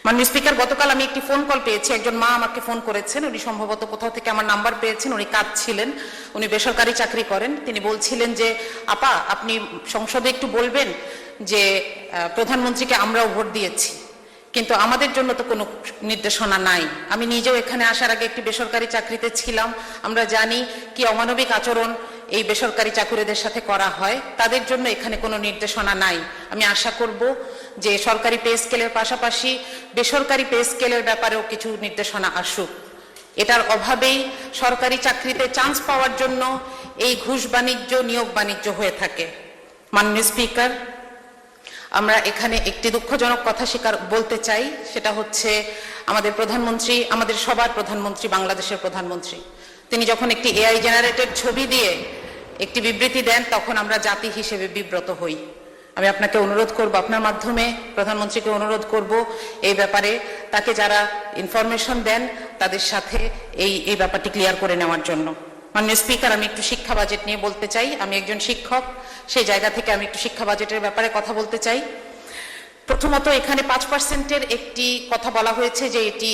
মাননীয় স্পিকার, গতকাল আমি একটি ফোন কল পেয়েছি। একজন মা আমাকে ফোন করেছেন, উনি সম্ভবত কোথাও থেকে আমার নাম্বার পেয়েছেন, উনি কাঁদছিলেন, উনি বেসরকারি চাকরি করেন। তিনি বলছিলেন যে আপা, আপনি সংসদে একটু বলবেন যে প্রধানমন্ত্রীকে আমরাও ভোট দিয়েছি, কিন্তু আমাদের জন্য তো কোনো নির্দেশনা নাই। আমি নিজেও এখানে আসার আগে একটি বেসরকারি চাকরিতে ছিলাম, আমরা জানি কি অমানবিক আচরণ এই বেসরকারি চাকুরিদের সাথে করা হয়। তাদের জন্য এখানে কোনো নির্দেশনা নাই। আমি আশা করব যে সরকারি পে স্কেলের পাশাপাশি বেসরকারি পে স্কেলের ব্যাপারেও কিছু নির্দেশনা আসুক। এটার অভাবেই সরকারি চাকরিতে চান্স পাওয়ার জন্য এই ঘুষ বাণিজ্য, নিয়োগ বাণিজ্য হয়ে থাকে। মাননীয় স্পিকার, আমরা এখানে একটি দুঃখজনক কথা বলতে চাই, সেটা হচ্ছে আমাদের প্রধানমন্ত্রী, আমাদের সবার প্রধানমন্ত্রী, বাংলাদেশের প্রধানমন্ত্রী, তিনি যখন একটি এআই জেনারেটেড ছবি দিয়ে একটি বিবৃতি দেন, তখন আমরা জাতি হিসেবে বিব্রত হই। আমি আপনাকে অনুরোধ করব, আপনার মাধ্যমে প্রধানমন্ত্রীকে অনুরোধ করব এই ব্যাপারে তাকে যারা ইনফরমেশন দেন তাদের সাথে এই ব্যাপারটি ক্লিয়ার করে নেওয়ার জন্য। মাননীয় স্পিকার, আমি একটু শিক্ষা বাজেট নিয়ে বলতে চাই। আমি একজন শিক্ষক, সেই জায়গা থেকে আমি একটু শিক্ষা বাজেটের ব্যাপারে কথা বলতে চাই। প্রথমত, এখানে 5%-এর একটি কথা বলা হয়েছে যে এটি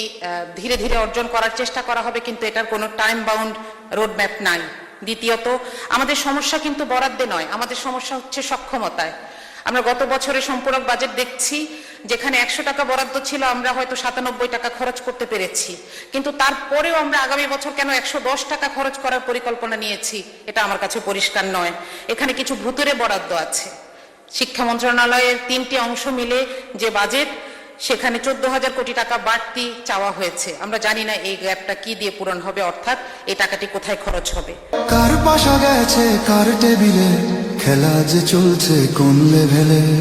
ধীরে ধীরে অর্জন করার চেষ্টা করা হবে, কিন্তু এটার কোনো টাইম বাউন্ড রোডম্যাপ নাই। দ্বিতীয়ত, আমাদের সমস্যা কিন্তু বরাদ্দে নয়, আমাদের সমস্যা হচ্ছে সক্ষমতায়। আমরা গত বছরের সম্পূরক বাজেট দেখছি, যেখানে 100 টাকা বরাদ্দ ছিল, আমরা হয়তো 97 টাকা খরচ করতে পেরেছি, কিন্তু তারপরেও আমরা আগামী বছর কেন 110 টাকা খরচ করার পরিকল্পনা নিয়েছি, এটা আমার কাছে পরিষ্কার নয়। এখানে কিছু ভুতুরে বরাদ্দ আছে। শিক্ষা মন্ত্রণালয়ের 3টি অংশ মিলে যে বাজেট, সেখানে 14,000 কোটি টাকা বাড়তি চাওয়া হয়েছে। আমরা জানি না এই গ্যাপটা কি দিয়ে পূরণ হবে, অর্থাৎ এই টাকাটি কোথায় খরচ হবে। কার পাশা গেছে কার টেবিলে, খেলা যে চলছে কোন লেভেলে।